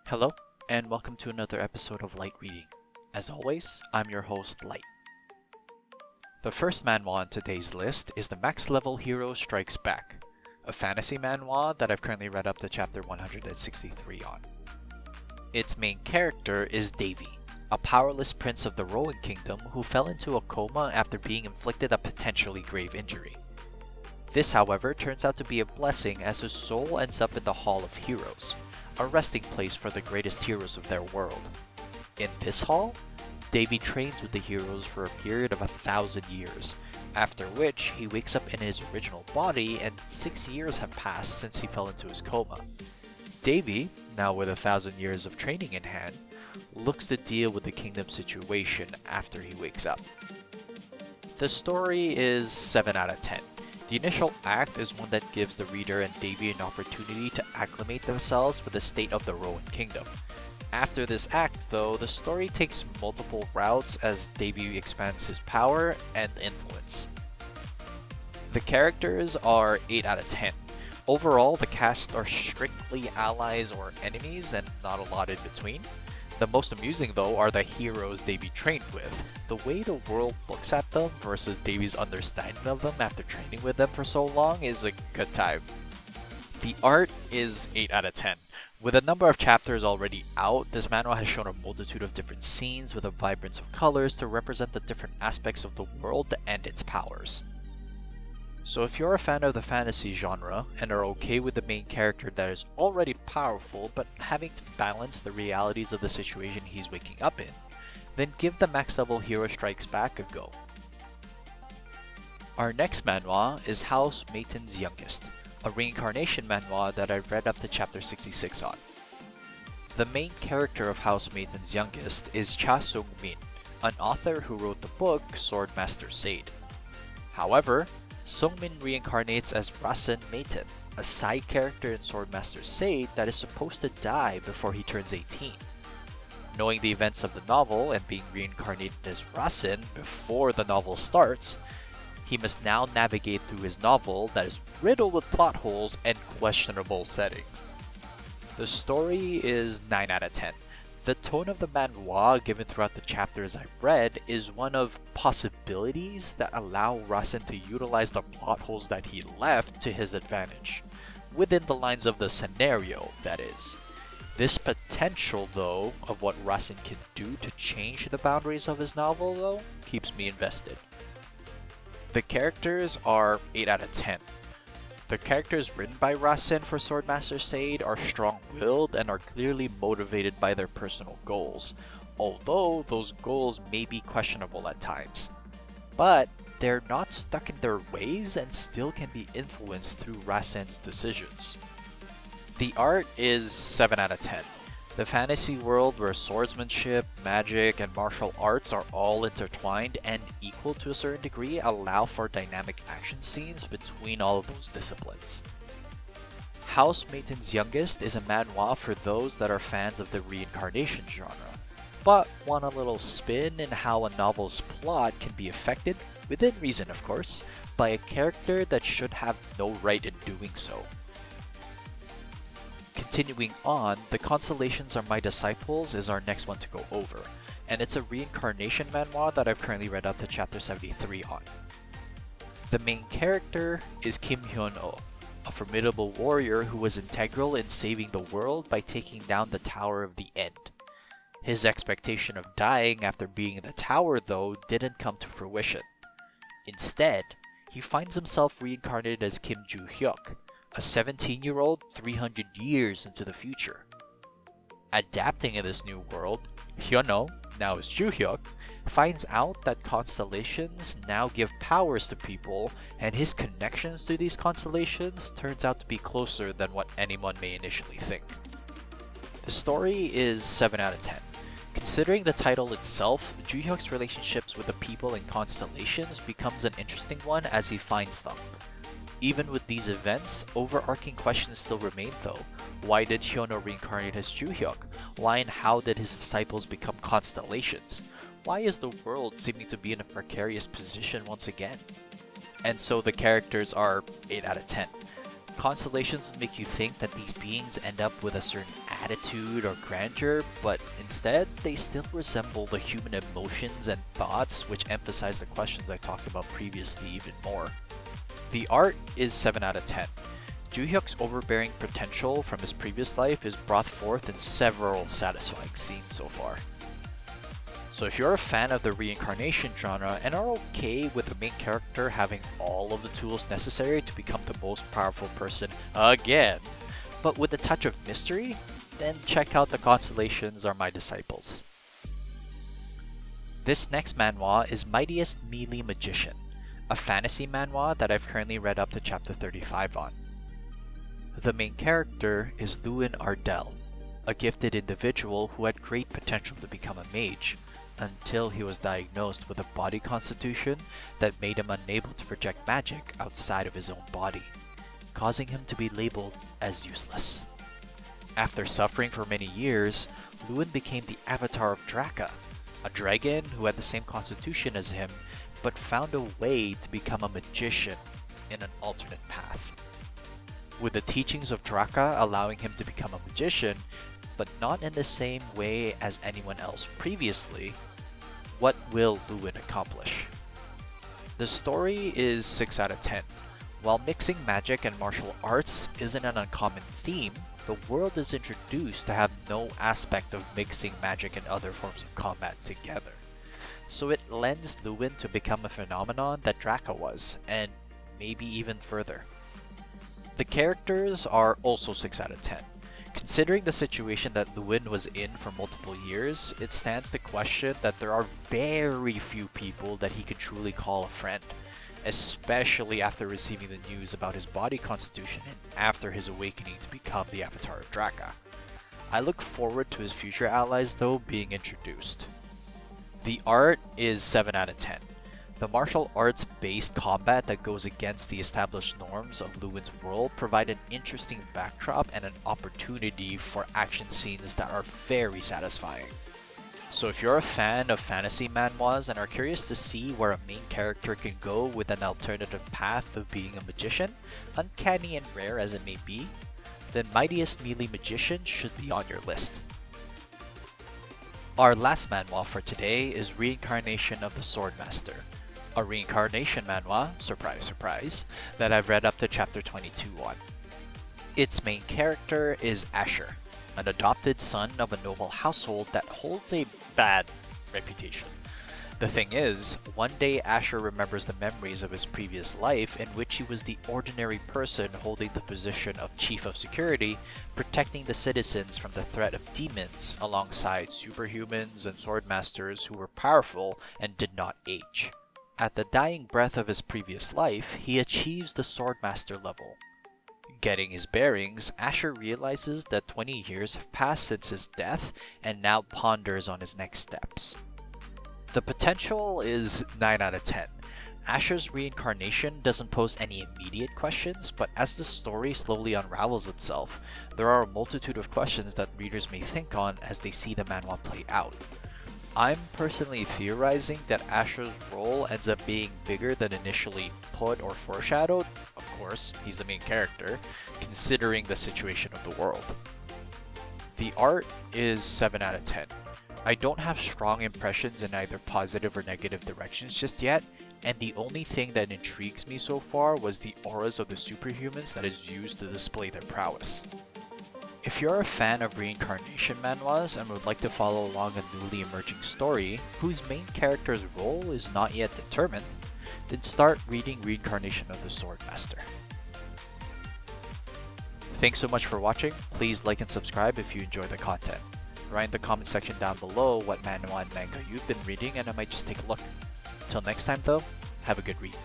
Hello, and welcome to another episode of Light Reading. As always, I'm your host, Light. The first manhwa on today's list is The Max Level Hero Strikes Back, a fantasy manhwa that I've currently read up to chapter 163 on. Its main character is Davy, a powerless prince of the Rowan Kingdom who fell into a coma after being inflicted a potentially grave injury. This, however, turns out to be a blessing as his soul ends up in the Hall of Heroes, a resting place for the greatest heroes of their world. In this hall, Davy trains with the heroes for a period of 1,000 years, after which he wakes up in his original body and 6 years have passed since he fell into his coma. Davy, now with 1,000 years of training in hand, looks to deal with the kingdom situation after he wakes up. The story is 7 out of 10. The initial act is one that gives the reader and Davy an opportunity to acclimate themselves with the state of the Rowan Kingdom. After this act, though, the story takes multiple routes as Davy expands his power and influence. The characters are 8 out of 10. Overall, the cast are strictly allies or enemies and not a lot in between. The most amusing, though, are the heroes Davy trained with. The way the world looks at them versus Davy's understanding of them after training with them for so long is a good time. The art is 8 out of 10. With a number of chapters already out, this manhwa has shown a multitude of different scenes with a vibrance of colors to represent the different aspects of the world and its powers. So if you're a fan of the fantasy genre and are okay with the main character that is already powerful but having to balance the realities of the situation he's waking up in, then give the Max Level Hero Strikes Back a go. Our next manhwa is House Mayton's Youngest, a reincarnation manhwa that I've read up to chapter 66 on. The main character of House Mayton's Youngest is Cha Sung-min, an author who wrote the book Swordmaster's Aid. However, Sung-min reincarnates as Rasen Mayton, a side character in Swordmaster's Aid that is supposed to die before he turns 18. Knowing the events of the novel and being reincarnated as Rasen before the novel starts, he must now navigate through his novel that is riddled with plot holes and questionable settings. The story is 9 out of 10. The tone of the manhwa given throughout the chapters I've read is one of possibilities that allow Rasen to utilize the plot holes that he left to his advantage, within the lines of the scenario, that is. This potential, though, of what Rasen can do to change the boundaries of his novel, though, keeps me invested. The characters are 8 out of 10. The characters written by Rasen for Swordmaster's Aid are strong-willed and are clearly motivated by their personal goals, although those goals may be questionable at times. But they're not stuck in their ways and still can be influenced through Rasen's decisions. The art is 7 out of 10. The fantasy world where swordsmanship, magic, and martial arts are all intertwined and equal to a certain degree allow for dynamic action scenes between all of those disciplines. House Mayton's Youngest is a manhwa for those that are fans of the reincarnation genre, but want a little spin in how a novel's plot can be affected, within reason of course, by a character that should have no right in doing so. Continuing on, The Constellations Are My Disciples is our next one to go over, and it's a reincarnation manhwa that I've currently read up to chapter 73 on. The main character is Kim Hyun-oh, a formidable warrior who was integral in saving the world by taking down the Tower of the End. His expectation of dying after being in the tower, though, didn't come to fruition. Instead, he finds himself reincarnated as Kim Joo-hyuk, a 17-year-old 300 years into the future. Adapting in this new world, Hyun-oh, now as Joo-hyuk, finds out that constellations now give powers to people, and his connections to these constellations turns out to be closer than what anyone may initially think. The story is 7 out of 10. Considering the title itself, Joo-hyuk's relationships with the people in constellations becomes an interesting one as he finds them. Even with these events, overarching questions still remain though. Why did Hyun-oh reincarnate as Joo-hyuk? Why and how did his disciples become constellations? Why is the world seeming to be in a precarious position once again? And so the characters are 8 out of 10. Constellations make you think that these beings end up with a certain attitude or grandeur, but instead they still resemble the human emotions and thoughts, which emphasize the questions I talked about previously even more. The art is 7 out of 10. Joo-hyuk's overbearing potential from his previous life is brought forth in several satisfying scenes so far. So if you're a fan of the reincarnation genre and are okay with the main character having all of the tools necessary to become the most powerful person again, but with a touch of mystery, then check out the Constellations Are My Disciples. This next manhwa is Mightiest Melee Magician, a fantasy manhwa that I've currently read up to chapter 35 on. The main character is Lewin Ardell, a gifted individual who had great potential to become a mage, until he was diagnosed with a body constitution that made him unable to project magic outside of his own body, causing him to be labeled as useless. After suffering for many years, Lewin became the avatar of Draka, a dragon who had the same constitution as him, but found a way to become a magician in an alternate path. With the teachings of Draka allowing him to become a magician, but not in the same way as anyone else previously, what will Lewin accomplish? The story is 6 out of 10. While mixing magic and martial arts isn't an uncommon theme, the world is introduced to have no aspect of mixing magic and other forms of combat together. So it lends Lewin to become a phenomenon that Draka was, and maybe even further. The characters are also 6 out of 10. Considering the situation that Lewin was in for multiple years, it stands to question that there are very few people that he could truly call a friend, especially after receiving the news about his body constitution and after his awakening to become the avatar of Draka. I look forward to his future allies though being introduced. The art is 7 out of 10. The martial arts based combat that goes against the established norms of Lewin's world provide an interesting backdrop and an opportunity for action scenes that are very satisfying. So if you're a fan of fantasy manhwas and are curious to see where a main character can go with an alternative path of being a magician, uncanny and rare as it may be, then Mightiest Melee Magician should be on your list. Our last manhwa for today is Reincarnation of the Swordmaster, a reincarnation manhwa, surprise surprise, that I've read up to chapter 22 on. Its main character is Asher, an adopted son of a noble household that holds a bad reputation. The thing is, one day Asher remembers the memories of his previous life in which he was the ordinary person holding the position of chief of security, protecting the citizens from the threat of demons alongside superhumans and swordmasters who were powerful and did not age. At the dying breath of his previous life, he achieves the Swordmaster level. Getting his bearings, Asher realizes that 20 years have passed since his death and now ponders on his next steps. The potential is 9 out of 10. Asher's reincarnation doesn't pose any immediate questions, but as the story slowly unravels itself, there are a multitude of questions that readers may think on as they see the manhwa play out. I'm personally theorizing that Asher's role ends up being bigger than initially put or foreshadowed. Of course, he's the main character, considering the situation of the world. The art is 7 out of 10. I don't have strong impressions in either positive or negative directions just yet, and the only thing that intrigues me so far was the auras of the superhumans that is used to display their prowess. If you're a fan of reincarnation manhwas and would like to follow along a newly emerging story whose main character's role is not yet determined, then start reading Reincarnation of the Swordmaster. Thanks so much for watching. Please like and subscribe if you enjoy the content. Write in the comment section down below what manhwa and manga you've been reading and I might just take a look. Till next time though, have a good read.